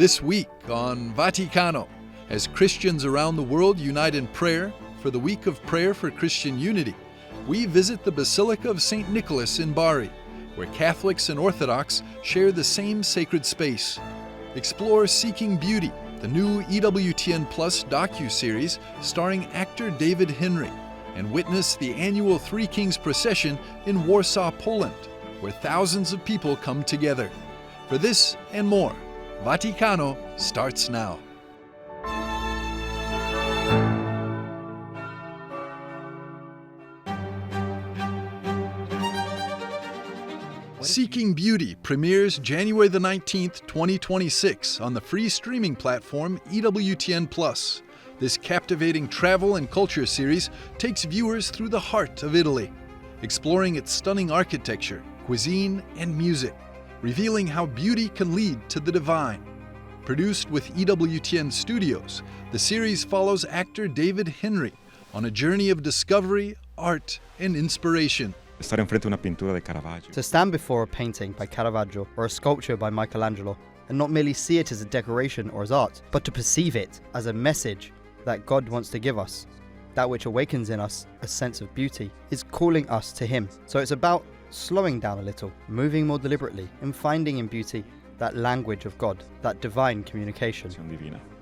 This week on Vaticano, as Christians around the world unite in prayer for the Week of Prayer for Christian Unity, we visit the Basilica of Saint Nicholas in Bari, where Catholics and Orthodox share the same sacred space. Explore Seeking Beauty, the new EWTN Plus docuseries starring actor David Henrie, and witness the annual Three Kings Procession in Warsaw, Poland, where thousands of people come together. For this and more, Vaticano starts now. Seeking Beauty premieres January the 19th, 2026 on the free streaming platform EWTN Plus. This captivating travel and culture series takes viewers through the heart of Italy, exploring its stunning architecture, cuisine, and music, revealing how beauty can lead to the divine. Produced with EWTN Studios, the series follows actor David Henrie on a journey of discovery, art, and inspiration. To stand before a painting by Caravaggio or a sculpture by Michelangelo and not merely see it as a decoration or as art, but to perceive it as a message that God wants to give us, that which awakens in us a sense of beauty, is calling us to Him. So it's about slowing down a little, moving more deliberately, and finding in beauty that language of God, that divine communication.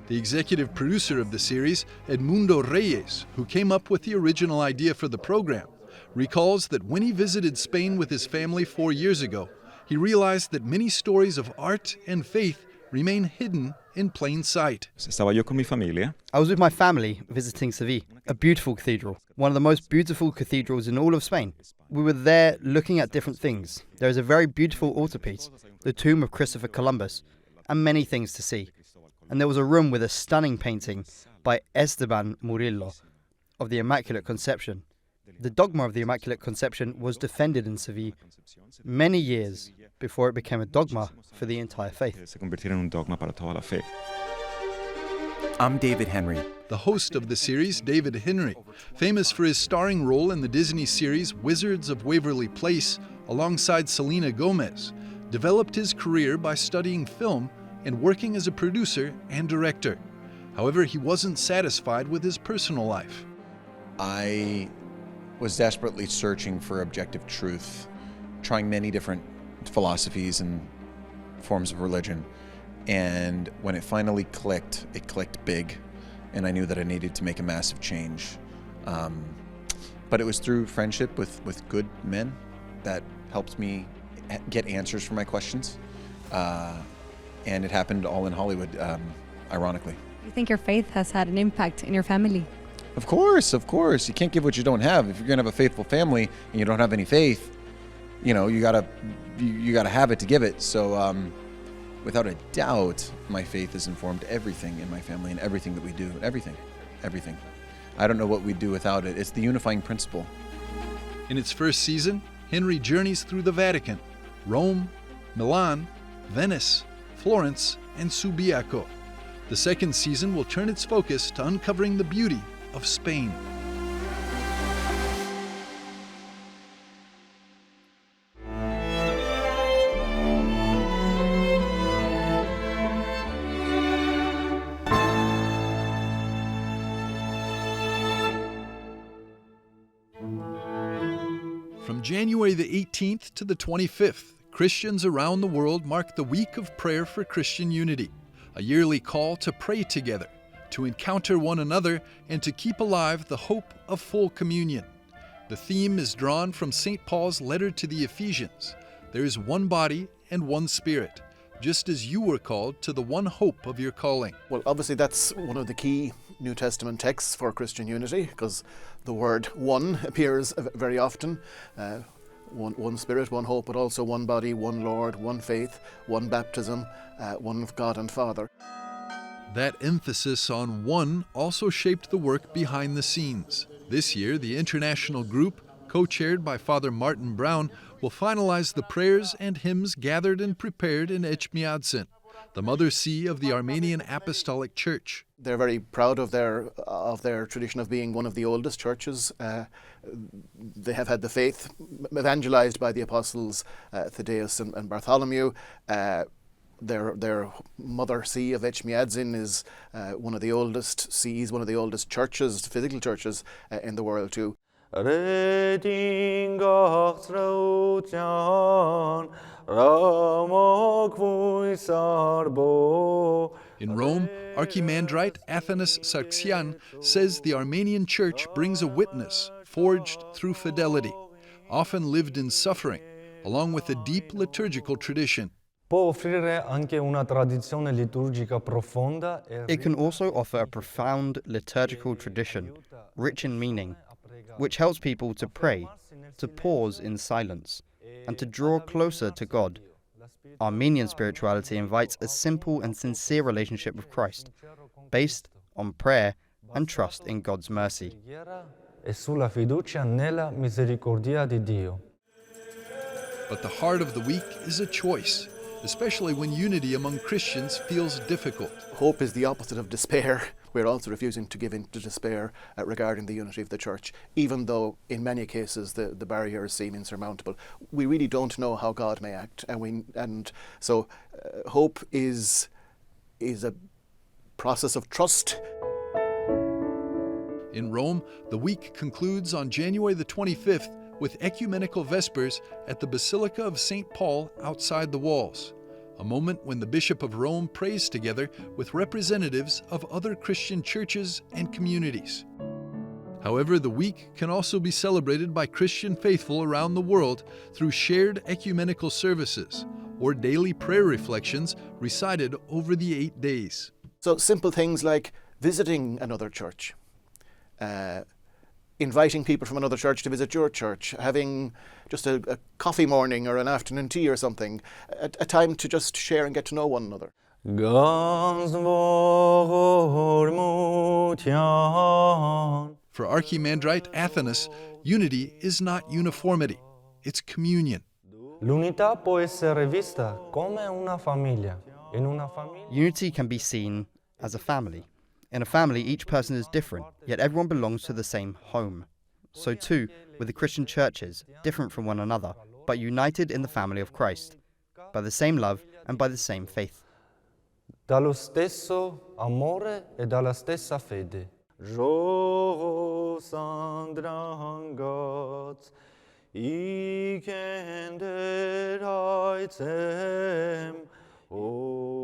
The executive producer of the series, Edmundo Reyes, who came up with the original idea for the program, recalls that when he visited Spain with his family 4 years ago, he realized that many stories of art and faith remain hidden in plain sight. I was with my family visiting Seville, a beautiful cathedral, one of the most beautiful cathedrals in all of Spain. We were there looking at different things. There is a very beautiful altarpiece, the tomb of Christopher Columbus, and many things to see. And there was a room with a stunning painting by Esteban Murillo of the Immaculate Conception. The dogma of the Immaculate Conception was defended in Seville many years before it became a dogma for the entire faith. I'm David Henrie. The host of the series, David Henrie, famous for his starring role in the Disney series Wizards of Waverly Place alongside Selena Gomez, developed his career by studying film and working as a producer and director. However, he wasn't satisfied with his personal life. I was desperately searching for objective truth, trying many different philosophies and forms of religion. And when it finally clicked, it clicked big, and I knew that I needed to make a massive change. But it was through friendship with good men that helped me get answers for my questions. And it happened all in Hollywood, ironically. You think your faith has had an impact in your family? Of course. You can't give what you don't have. If you're gonna have a faithful family and you don't have any faith, you gotta have it to give it. So without a doubt, my faith has informed everything in my family and everything that we do. Everything. I don't know what we'd do without it. It's the unifying principle. In its first season, Henrie journeys through the Vatican, Rome, Milan, Venice, Florence, and Subiaco. The second season will turn its focus to uncovering the beauty of Spain. From January the 18th to the 25th, Christians around the world mark the Week of Prayer for Christian Unity, a yearly call to pray together, to encounter one another, and to keep alive the hope of full communion. The theme is drawn from St. Paul's letter to the Ephesians. There is one body and one spirit, just as you were called to the one hope of your calling. Well, obviously that's one of the key New Testament texts for Christian unity, because the word one appears very often. One spirit, one hope, but also one body, one Lord, one faith, one baptism, one God and Father. That emphasis on one also shaped the work behind the scenes. This year, the international group, co-chaired by Father Martin Brown, will finalize the prayers and hymns gathered and prepared in Echmiadzin, the mother see of the Armenian Apostolic Church. They're very proud of their tradition of being one of the oldest churches. They have had the faith evangelized by the apostles Thaddeus and Bartholomew. their mother see of Echmiadzin is one of the oldest sees, one of the oldest churches, physical churches in the world too. In Rome, Archimandrite Athanas Sarxian says the Armenian Church brings a witness forged through fidelity, often lived in suffering, along with a deep liturgical tradition. It can also offer a profound liturgical tradition, rich in meaning, which helps people to pray, to pause in silence, and to draw closer to God. Armenian spirituality invites a simple and sincere relationship with Christ, based on prayer and trust in God's mercy. But the heart of the week is a choice, especially when unity among Christians feels difficult. Hope is the opposite of despair. We're also refusing to give in to despair regarding the unity of the Church, even though in many cases the barriers seem insurmountable. We really don't know how God may act, and so hope is a process of trust. In Rome, the week concludes on January the 25th with ecumenical vespers at the Basilica of St. Paul outside the walls, a moment when the Bishop of Rome prays together with representatives of other Christian churches and communities. However, the week can also be celebrated by Christian faithful around the world through shared ecumenical services or daily prayer reflections recited over the 8 days. So simple things like visiting another church, inviting people from another church to visit your church, having just a coffee morning or an afternoon tea or something, a time to just share and get to know one another. For Archimandrite Athanas, unity is not uniformity, it's communion. Unity can be seen as a family. In a family, each person is different, yet everyone belongs to the same home. So too, with the Christian churches, different from one another, but united in the family of Christ, by the same love and by the same faith. Dallo stesso amore e dalla stessa fede. Rosandrangat, ikenderaitem, ormia.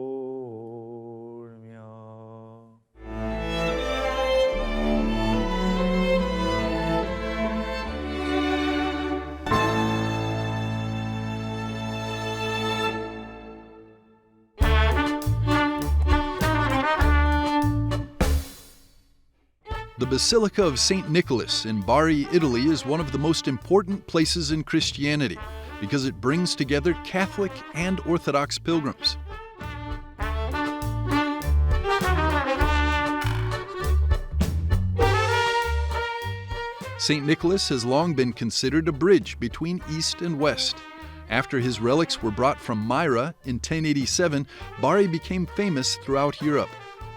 The Basilica of Saint Nicholas in Bari, Italy is one of the most important places in Christianity because it brings together Catholic and Orthodox pilgrims. Saint Nicholas has long been considered a bridge between East and West. After his relics were brought from Myra in 1087, Bari became famous throughout Europe.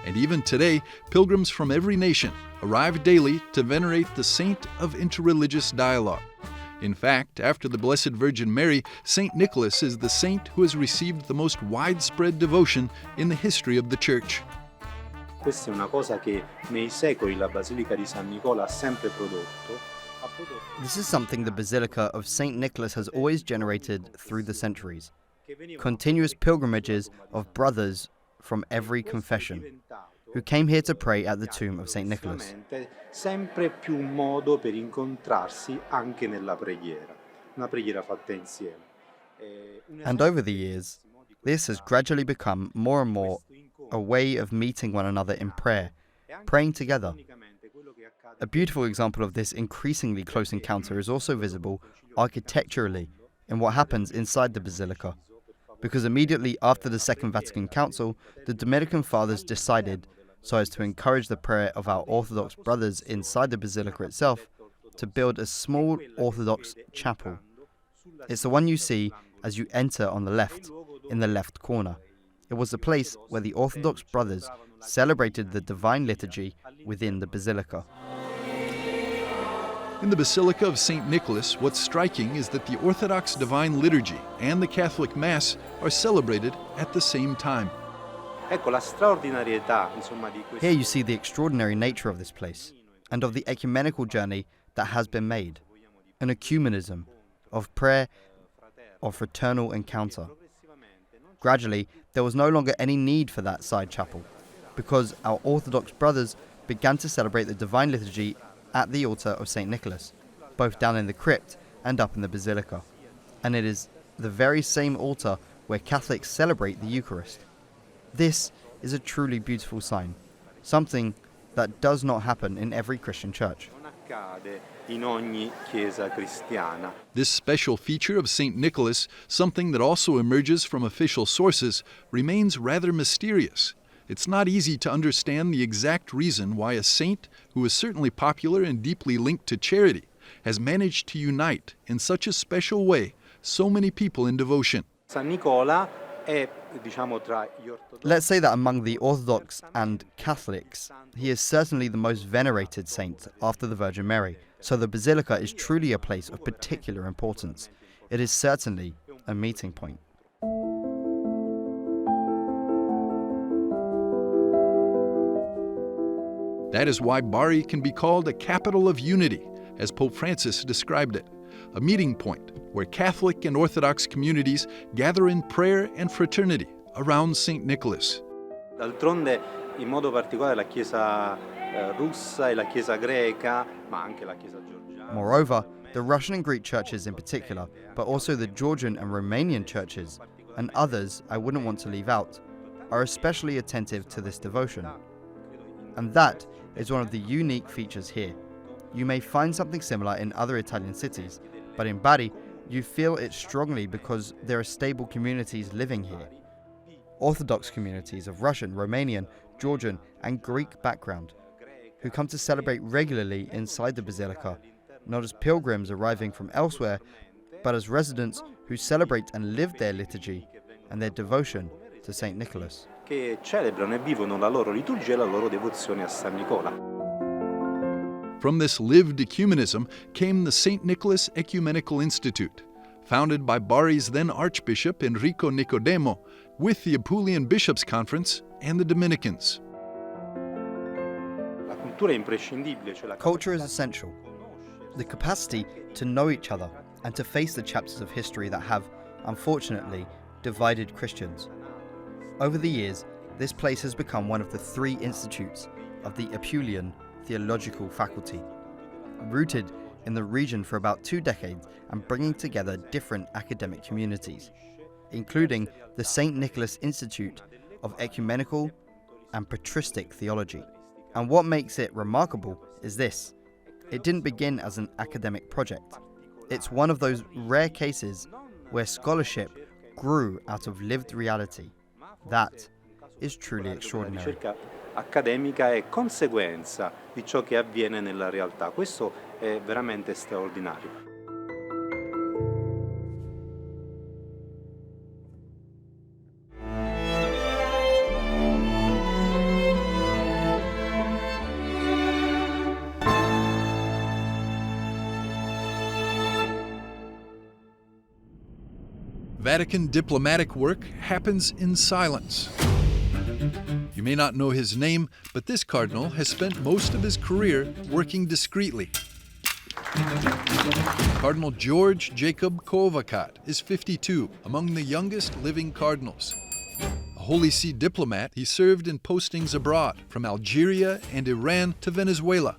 And even today, pilgrims from every nation arrive daily to venerate the saint of interreligious dialogue. In fact, after the Blessed Virgin Mary, Saint Nicholas is the saint who has received the most widespread devotion in the history of the Church. Questa è una cosa che nei secoli la Basilica di San Nicola ha sempre prodotto. This is something the Basilica of Saint Nicholas has always generated through the centuries. Continuous pilgrimages of brothers from every confession who came here to pray at the tomb of Saint Nicholas. Sempre più un modo per incontrarsi anche nella preghiera, una preghiera fatta insieme. And over the years, this has gradually become more and more a way of meeting one another in prayer, praying together. A beautiful example of this increasingly close encounter is also visible architecturally in what happens inside the basilica, because immediately after the Second Vatican Council, the Dominican Fathers decided, so as to encourage the prayer of our Orthodox brothers inside the basilica itself, to build a small Orthodox chapel. It's the one you see as you enter on the left, in the left corner. It was the place where the Orthodox brothers celebrated the Divine Liturgy within the basilica. In the Basilica of Saint Nicholas, what's striking is that the Orthodox Divine Liturgy and the Catholic Mass are celebrated at the same time. Here you see the extraordinary nature of this place and of the ecumenical journey that has been made, an ecumenism of prayer, of fraternal encounter. Gradually, there was no longer any need for that side chapel, because our Orthodox brothers began to celebrate the Divine Liturgy at the altar of Saint Nicholas, both down in the crypt and up in the Basilica. And it is the very same altar where Catholics celebrate the Eucharist. This is a truly beautiful sign, something that does not happen in every Christian church. This special feature of St. Nicholas, something that also emerges from official sources, remains rather mysterious. It's not easy to understand the exact reason why a saint, who is certainly popular and deeply linked to charity, has managed to unite in such a special way so many people in devotion. Let's say that among the Orthodox and Catholics, he is certainly the most venerated saint after the Virgin Mary, so the Basilica is truly a place of particular importance. It is certainly a meeting point. That is why Bari can be called a capital of unity, as Pope Francis described it, a meeting point where Catholic and Orthodox communities gather in prayer and fraternity around St. Nicholas. D'altronde, in modo particolare la Chiesa russa e la Chiesa greca, ma anche la Chiesa georgiana. Moreover, the Russian and Greek churches in particular, but also the Georgian and Romanian churches, and others I wouldn't want to leave out, are especially attentive to this devotion. And that is one of the unique features here. You may find something similar in other Italian cities, but in Bari, you feel it strongly because there are stable communities living here. Orthodox communities of Russian, Romanian, Georgian, and Greek background, who come to celebrate regularly inside the Basilica, not as pilgrims arriving from elsewhere, but as residents who celebrate and live their liturgy and their devotion to Saint Nicholas. Che celebrano e vivono la loro liturgia e la loro devozione a San Nicola. From this lived ecumenism came the St. Nicholas Ecumenical Institute, founded by Bari's then Archbishop Enrico Nicodemo, with the Apulian Bishops' Conference and the Dominicans. Culture is essential. The capacity to know each other and to face the chapters of history that have, unfortunately, divided Christians. Over the years, this place has become one of the 3 institutes of the Apulian Theological Faculty, rooted in the region for about 2 decades and bringing together different academic communities, including the St. Nicholas Institute of Ecumenical and Patristic Theology. And what makes it remarkable is this: it didn't begin as an academic project. It's one of those rare cases where scholarship grew out of lived reality. That is truly extraordinary. La ricerca accademica è conseguenza di ciò che avviene nella realtà. Questo è veramente straordinario. Vatican diplomatic work happens in silence. You may not know his name, but this cardinal has spent most of his career working discreetly. Cardinal George Jacob Kovacat is 52, among the youngest living cardinals. A Holy See diplomat, he served in postings abroad, from Algeria and Iran to Venezuela.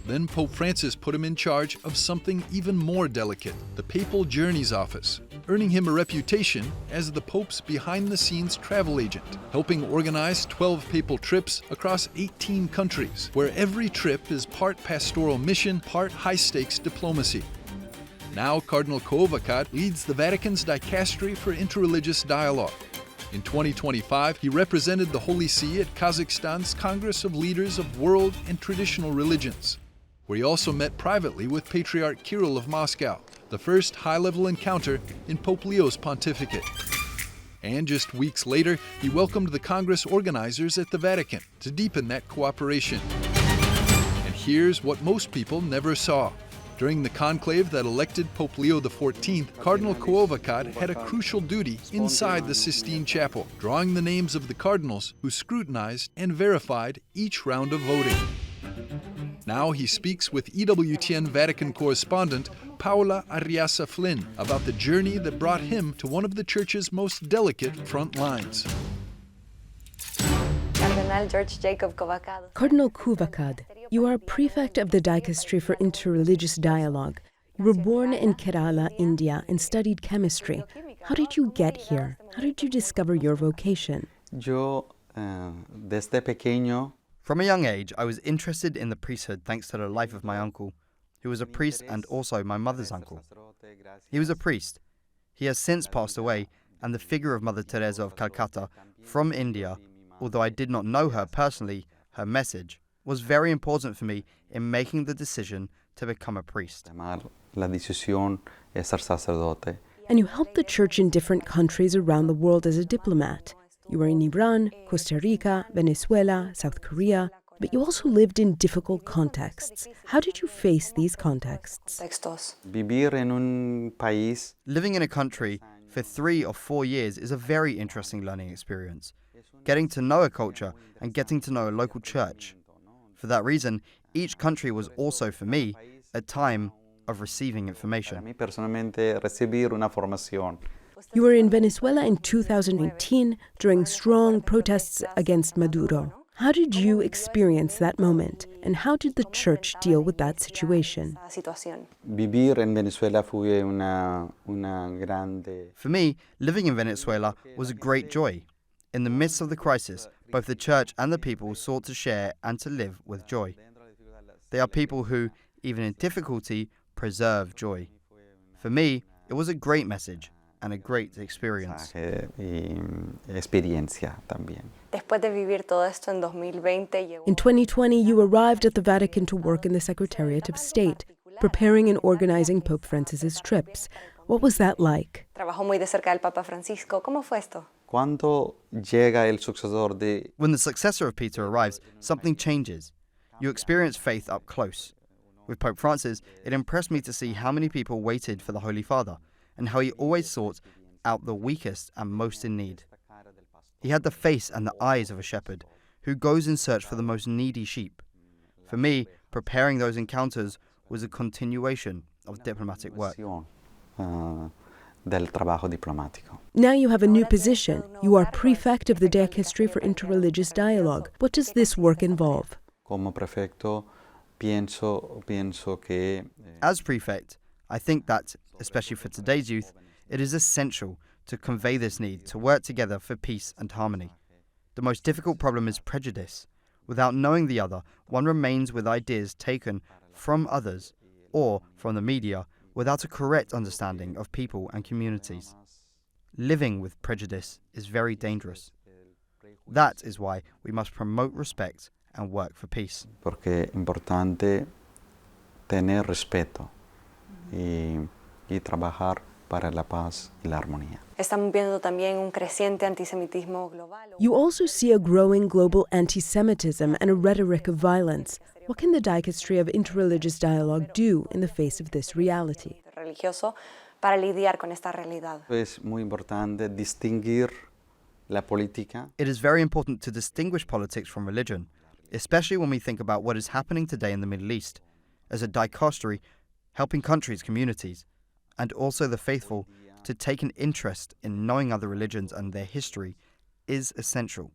Then Pope Francis put him in charge of something even more delicate, the Papal Journeys Office, earning him a reputation as the Pope's behind-the-scenes travel agent, helping organize 12 papal trips across 18 countries, where every trip is part pastoral mission, part high-stakes diplomacy. Now Cardinal Kovacat leads the Vatican's dicastery for interreligious dialogue. In 2025, he represented the Holy See at Kazakhstan's Congress of Leaders of World and Traditional Religions, where he also met privately with Patriarch Kirill of Moscow, the first high-level encounter in Pope Leo's pontificate. And just weeks later, he welcomed the Congress organizers at the Vatican to deepen that cooperation. And here's what most people never saw: During the conclave that elected Pope Leo XIV, Cardinal Coovacad had a crucial duty inside the Sistine Chapel, drawing the names of the cardinals who scrutinized and verified each round of voting. Now he speaks with EWTN Vatican correspondent Paola Arriassa Flynn about the journey that brought him to one of the Church's most delicate front lines. Cardinal Coovacad, you are prefect of the Dicastery for Interreligious Dialogue. You were born in Kerala, India, and studied chemistry. How did you get here? How did you discover your vocation? From a young age, I was interested in the priesthood thanks to the life of my uncle, who was a priest and also my mother's uncle. He was a priest. He has since passed away, and the figure of Mother Teresa of Calcutta from India, although I did not know her personally, her message was very important for me in making the decision to become a priest. And you helped the Church in different countries around the world as a diplomat. You were in Iran, Costa Rica, Venezuela, South Korea, but you also lived in difficult contexts. How did you face these contexts? Living in a country for 3 or 4 years is a very interesting learning experience. Getting to know a culture and getting to know a local church. For that reason, each country was also, for me, a time of receiving information. You were in Venezuela in 2018 during strong protests against Maduro. How did you experience that moment, and how did the Church deal with that situation? For me, living in Venezuela was a great joy. In the midst of the crisis, both the Church and the people sought to share and to live with joy. They are people who, even in difficulty, preserve joy. For me, it was a great message and a great experience. In 2020, you arrived at the Vatican to work in the Secretariat of State, preparing and organizing Pope Francis's trips. What was that like? When the successor of Peter arrives, something changes. You experience faith up close. With Pope Francis, it impressed me to see how many people waited for the Holy Father, and how he always sought out the weakest and most in need. He had the face and the eyes of a shepherd who goes in search for the most needy sheep. For me, preparing those encounters was a continuation of diplomatic work. Now you have a new position. You are prefect of the Dicastery for Interreligious Dialogue. What does this work involve? As prefect, I think that, especially for today's youth, it is essential to convey this need to work together for peace and harmony. The most difficult problem is prejudice. Without knowing the other, one remains with ideas taken from others or from the media without a correct understanding of people and communities. Living with prejudice is very dangerous. That is why we must promote respect and work for peace. Porque es importante tener respeto y trabajar para la paz y la armonía. You also see a growing global anti-Semitism and a rhetoric of violence. What can the Dicastery of Interreligious Dialogue do in the face of this reality? Es muy importante distinguir la política. It is very important to distinguish politics from religion, especially when we think about what is happening today in the Middle East. As a dicastery, helping countries, communities, and also the faithful to take an interest in knowing other religions and their history is essential.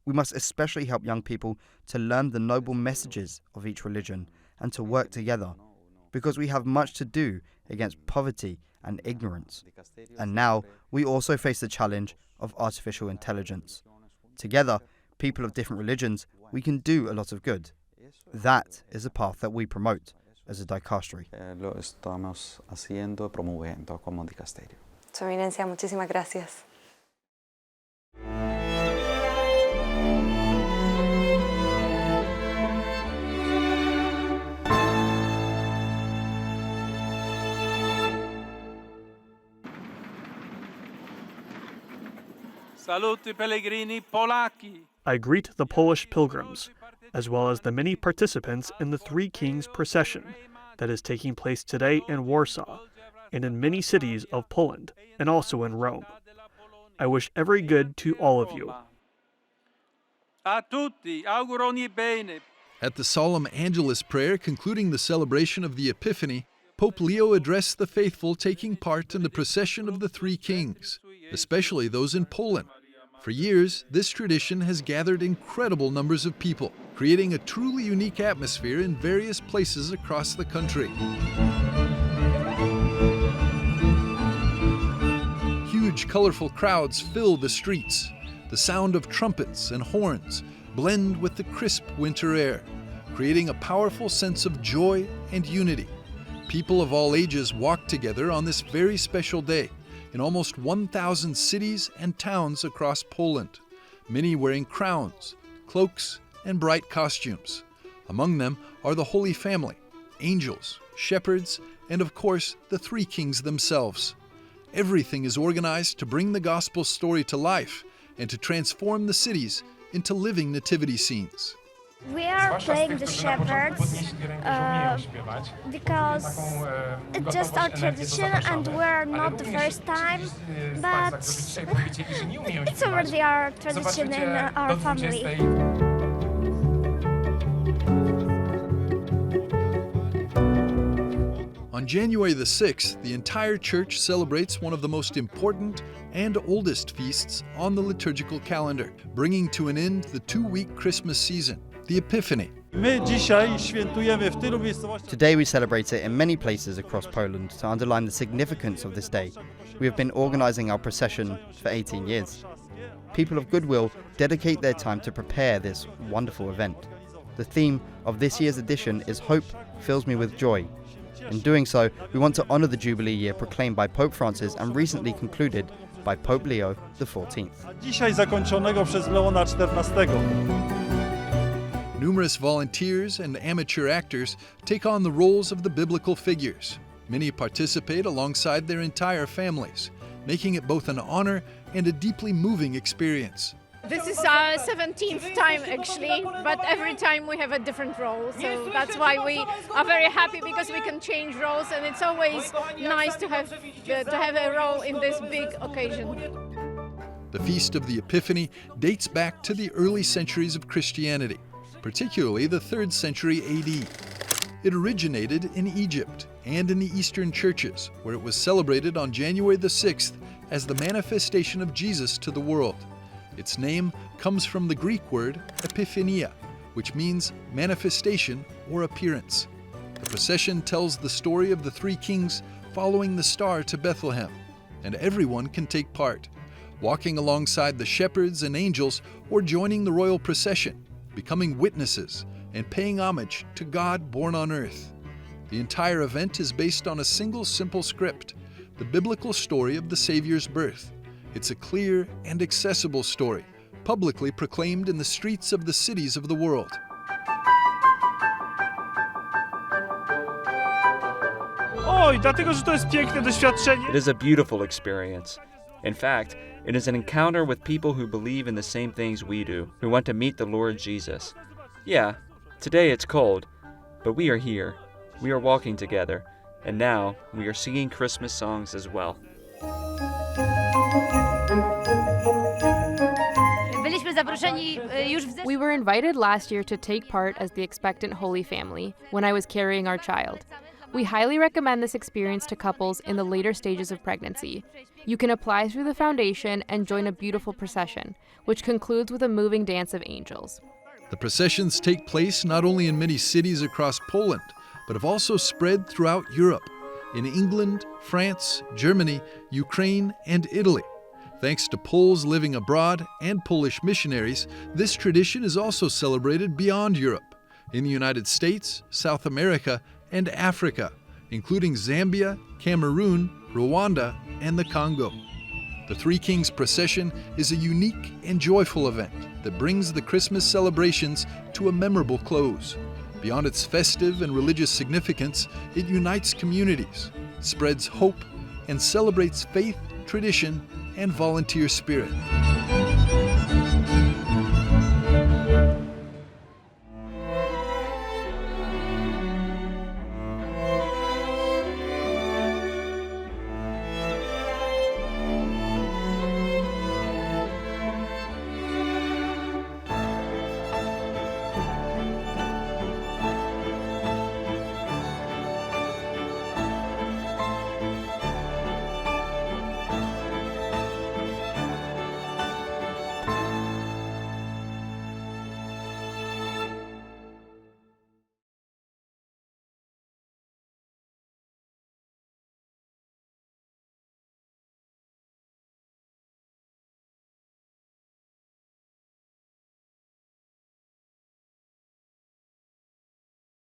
We must especially help young people to learn the noble messages of each religion and to work together, because we have much to do against poverty and ignorance. And now we also face the challenge of artificial intelligence. Together, people of different religions, we can do a lot of good. That is a path that we promote as a dicastery. Lo estamos haciendo, promoviendo como dicasterio. Su Eminencia, muchísimas gracias. Saluti pellegrini polacchi. I greet the Polish pilgrims, as well as the many participants in the Three Kings procession that is taking place today in Warsaw and in many cities of Poland and also in Rome. I wish every good to all of you. A tutti, auguro ogni bene. At the solemn Angelus prayer concluding the celebration of the Epiphany, Pope Leo addressed the faithful taking part in the procession of the Three Kings, especially those in Poland. For years, this tradition has gathered incredible numbers of people, creating a truly unique atmosphere in various places across the country. Huge, colorful crowds fill the streets. The sound of trumpets and horns blend with the crisp winter air, creating a powerful sense of joy and unity. People of all ages walk together on this very special day in almost 1,000 cities and towns across Poland, many wearing crowns, cloaks, and bright costumes. Among them are the Holy Family, angels, shepherds, and of course, the Three Kings themselves. Everything is organized to bring the gospel story to life and to transform the cities into living nativity scenes. We are playing the shepherds because it's just our tradition and we're not the first time, but it's already our tradition in our family. On January the 6th, the entire church celebrates one of the most important and oldest feasts on the liturgical calendar, bringing to an end the 2-week Christmas season, the Epiphany. Today we celebrate it in many places across Poland to underline the significance of this day. We have been organizing our procession for 18 years. People of goodwill dedicate their time to prepare this wonderful event. The theme of this year's edition is Hope Fills Me with Joy. In doing so, we want to honor the Jubilee year proclaimed by Pope Francis and recently concluded by Pope Leo XIV. Numerous volunteers and amateur actors take on the roles of the biblical figures. Many participate alongside their entire families, making it both an honor and a deeply moving experience. This is our 17th time actually, but every time we have a different role, so that's why we are very happy because we can change roles, and it's always nice to have a role in this big occasion. The Feast of the Epiphany dates back to the early centuries of Christianity, particularly the 3rd century AD. It originated in Egypt and in the Eastern churches, where it was celebrated on January the 6th as the manifestation of Jesus to the world. Its name comes from the Greek word epiphania, which means manifestation or appearance. The procession tells the story of the Three Kings following the star to Bethlehem, and everyone can take part, walking alongside the shepherds and angels or joining the royal procession, becoming witnesses and paying homage to God born on earth. The entire event is based on a single simple script, the biblical story of the Savior's birth. It's a clear and accessible story, publicly proclaimed in the streets of the cities of the world. It is a beautiful experience. In fact, it is an encounter with people who believe in the same things we do, who want to meet the Lord Jesus. Yeah, today it's cold, but we are here. We are walking together, and now we are singing Christmas songs as well. We were invited last year to take part as the expectant Holy Family when I was carrying our child. We highly recommend this experience to couples in the later stages of pregnancy. You can apply through the foundation and join a beautiful procession, which concludes with a moving dance of angels. The processions take place not only in many cities across Poland, but have also spread throughout Europe, in England, France, Germany, Ukraine, and Italy. Thanks to Poles living abroad and Polish missionaries, this tradition is also celebrated beyond Europe, in the United States, South America, and Africa, including Zambia, Cameroon, Rwanda, and the Congo. The Three Kings procession is a unique and joyful event that brings the Christmas celebrations to a memorable close. Beyond its festive and religious significance, it unites communities, spreads hope, and celebrates faith, tradition, and volunteer spirit.